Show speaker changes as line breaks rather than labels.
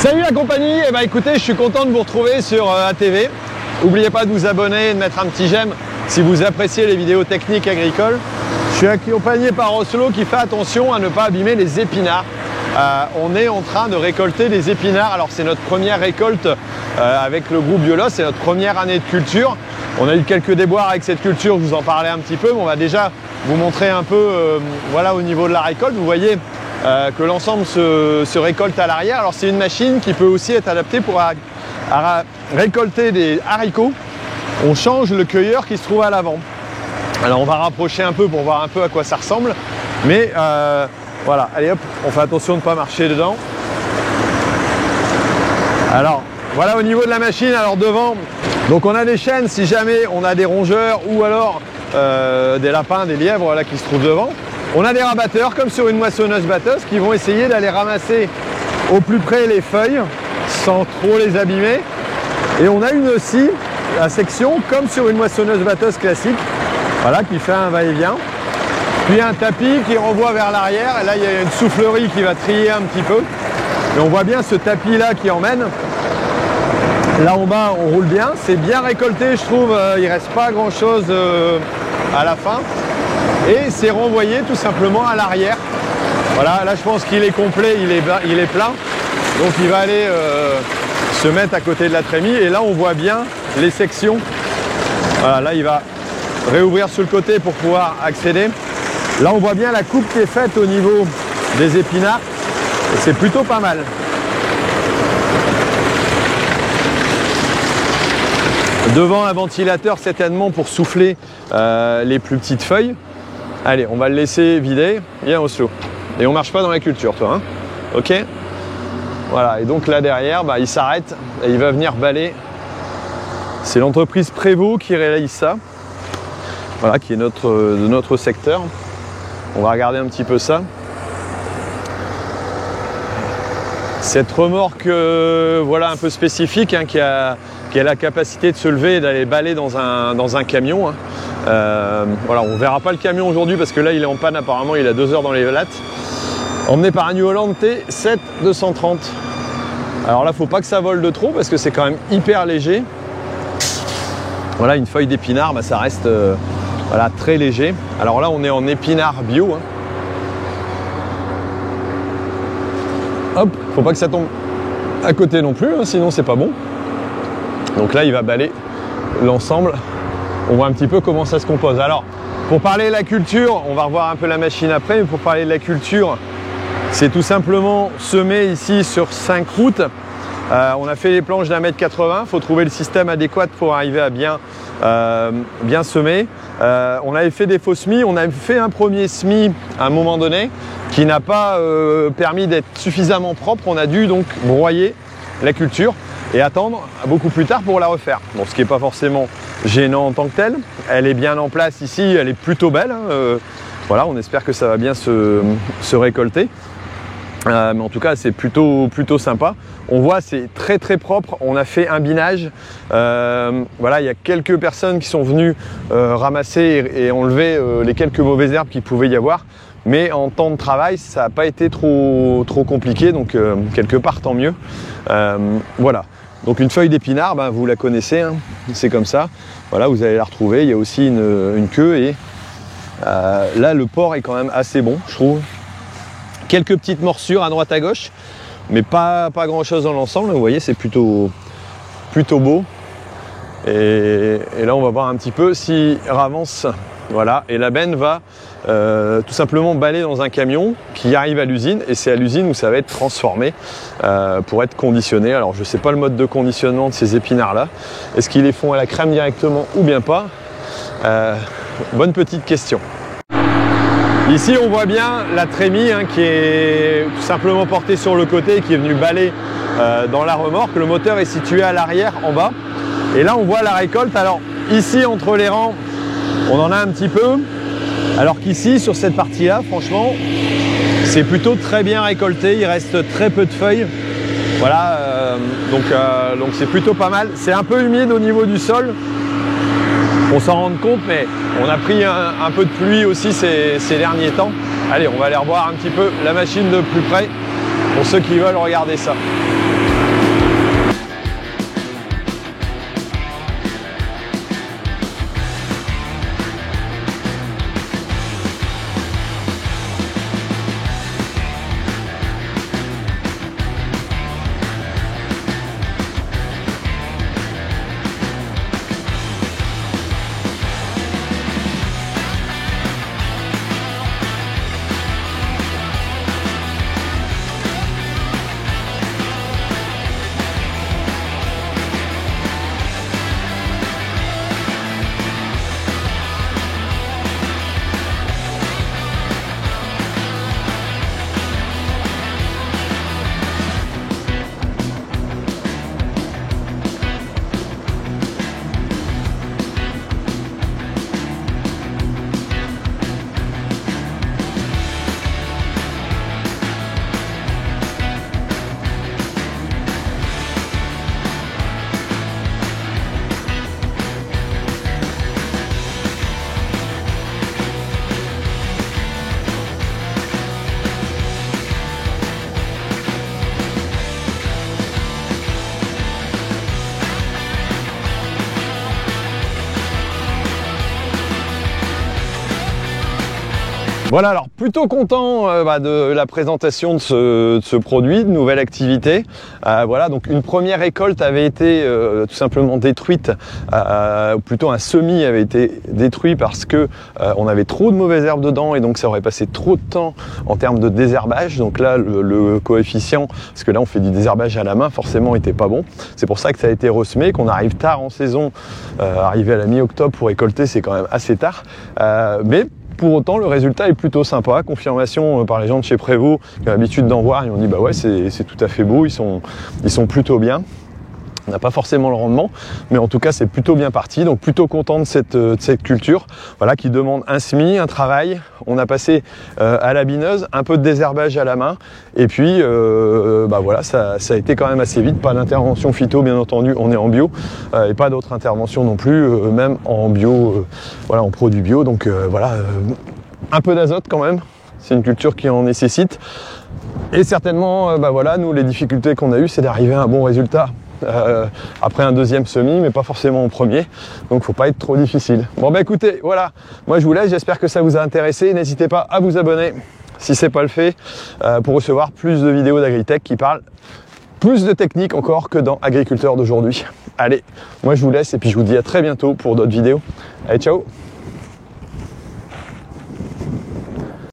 Salut la compagnie, eh ben, écoutez, je suis content de vous retrouver sur ATV. N'oubliez pas de vous abonner et de mettre un petit j'aime si vous appréciez les vidéos techniques agricoles. Je suis accompagné par Oslo qui fait attention à ne pas abîmer les épinards. On est en train de récolter des épinards. Alors c'est notre première récolte avec le groupe Biolos, c'est notre première année de culture. On a eu quelques déboires avec cette culture, je vous en parlais un petit peu, mais on va déjà vous montrer un peu voilà, au niveau de la récolte. Vous voyez que l'ensemble se récolte à l'arrière. Alors c'est une machine qui peut aussi être adaptée pour récolter des haricots. On change le cueilleur qui se trouve à l'avant. Alors on va rapprocher un peu pour voir un peu à quoi ça ressemble. Mais voilà, allez hop, on fait attention de ne pas marcher dedans. Alors voilà au niveau de la machine, alors devant, donc on a des chaînes si jamais on a des rongeurs ou alors des lapins, des lièvres là, qui se trouvent devant. On a des rabatteurs comme sur une moissonneuse-batteuse qui vont essayer d'aller ramasser au plus près les feuilles sans trop les abîmer. Et on a une aussi, la section comme sur une moissonneuse-batteuse classique, voilà, qui fait un va-et-vient. Puis un tapis qui renvoie vers l'arrière. Et là, il y a une soufflerie qui va trier un petit peu. Et on voit bien ce tapis-là qui emmène. Là en bas, on roule bien. C'est bien récolté, je trouve. Il ne reste pas grand-chose à la fin. Et c'est renvoyé tout simplement à l'arrière. Voilà, là je pense qu'il est complet, il est plein. Donc il va aller se mettre à côté de la trémie. Et là on voit bien les sections. Voilà, là il va réouvrir sur le côté pour pouvoir accéder. Là on voit bien la coupe qui est faite au niveau des épinards. Et c'est plutôt pas mal. Devant un ventilateur certainement pour souffler les plus petites feuilles. Allez, on va le laisser vider. Viens Oslo. Et on marche pas dans la culture, toi. Hein, ok. Voilà. Et donc là derrière, bah, il s'arrête et il va venir balayer. C'est l'entreprise Prévost qui réalise ça. Voilà, qui est de notre secteur. On va regarder un petit peu ça. Cette remorque, voilà, un peu spécifique, hein, qui a la capacité de se lever et d'aller balayer dans un camion. Hein. Voilà, on ne verra pas le camion aujourd'hui parce que là il est en panne, apparemment il a 2 heures dans les lattes. Emmené par un New Holland T7 230. Alors là faut pas que ça vole de trop parce que c'est quand même hyper léger. Voilà, une feuille d'épinard, bah, ça reste voilà, très léger. Alors là on est en épinard bio. Hein. Hop, faut pas que ça tombe à côté non plus, hein, sinon c'est pas bon. Donc là il va balayer l'ensemble. On voit un petit peu comment ça se compose. Alors, pour parler de la culture, on va revoir un peu la machine après, mais pour parler de la culture, c'est tout simplement semé ici sur 5 routes. On a fait les planches d'1,80 m, il faut trouver le système adéquat pour arriver à bien semer. On avait fait des faux semis, on avait fait un premier semis à un moment donné qui n'a pas permis d'être suffisamment propre. On a dû donc broyer la culture et attendre beaucoup plus tard pour la refaire. Bon, ce qui n'est pas forcément gênant en tant que tel. Elle est bien en place ici, elle est plutôt belle. Hein. Voilà, on espère que ça va bien se récolter. Mais en tout cas, c'est plutôt sympa. On voit, c'est très très propre. On a fait un binage. Voilà, il y a quelques personnes qui sont venues ramasser et enlever les quelques mauvaises herbes qu'il pouvait y avoir. Mais en temps de travail, ça n'a pas été trop compliqué. Donc, quelque part, tant mieux. Voilà. Donc une feuille d'épinard, ben, vous la connaissez, hein, c'est comme ça. Voilà, vous allez la retrouver. Il y a aussi une queue et là le porc est quand même assez bon, je trouve. Quelques petites morsures à droite à gauche, mais pas grand chose dans l'ensemble. Vous voyez, c'est plutôt beau. Et là on va voir un petit peu s'il avance. Voilà, et la benne va tout simplement balayer dans un camion qui arrive à l'usine, et c'est à l'usine où ça va être transformé pour être conditionné. Alors je ne sais pas le mode de conditionnement de ces épinards là, est-ce qu'ils les font à la crème directement ou bien pas, bonne petite question. Ici on voit bien la trémie, hein, qui est tout simplement portée sur le côté, qui est venue balayer dans la remorque. Le moteur est situé à l'arrière en bas, et là on voit la récolte. Alors ici entre les rangs on en a un petit peu, alors qu'ici sur cette partie là franchement c'est plutôt très bien récolté, il reste très peu de feuilles. Voilà, donc c'est plutôt pas mal. C'est un peu humide au niveau du sol, on s'en rend compte, mais on a pris un peu de pluie aussi ces derniers temps. Allez, on va aller revoir un petit peu la machine de plus près pour ceux qui veulent regarder ça. Voilà, alors plutôt content de la présentation de ce produit, de nouvelle activité. Voilà, donc une première récolte avait été tout simplement détruite, ou plutôt un semis avait été détruit parce que on avait trop de mauvaises herbes dedans et donc ça aurait passé trop de temps en termes de désherbage. Donc là, le coefficient, parce que là on fait du désherbage à la main, forcément était pas bon. C'est pour ça que ça a été ressemé, qu'on arrive tard en saison, arrivé à la mi-octobre pour récolter, c'est quand même assez tard. Mais pour autant, le résultat est plutôt sympa. Confirmation par les gens de chez Prévost qui ont l'habitude d'en voir. Ils ont dit bah ouais, c'est tout à fait beau. Ils sont plutôt bien. On n'a pas forcément le rendement, mais en tout cas c'est plutôt bien parti, donc plutôt content de cette culture, voilà, qui demande un semis, un travail. On a passé à la bineuse, un peu de désherbage à la main, et puis voilà, ça a été quand même assez vite, pas d'intervention phyto bien entendu, on est en bio, et pas d'autres interventions non plus, même en bio, voilà, en produit bio, donc voilà, un peu d'azote quand même, c'est une culture qui en nécessite, et certainement, voilà, nous les difficultés qu'on a eues, c'est d'arriver à un bon résultat. Après un deuxième semis, mais pas forcément au premier, donc faut pas être trop difficile. Bon bah écoutez, voilà, moi je vous laisse, j'espère que ça vous a intéressé, n'hésitez pas à vous abonner si c'est pas le fait, pour recevoir plus de vidéos d'agritech qui parlent plus de techniques encore que dans Agriculteur d'aujourd'hui. Allez, moi je vous laisse et puis je vous dis à très bientôt pour d'autres vidéos. Allez, ciao.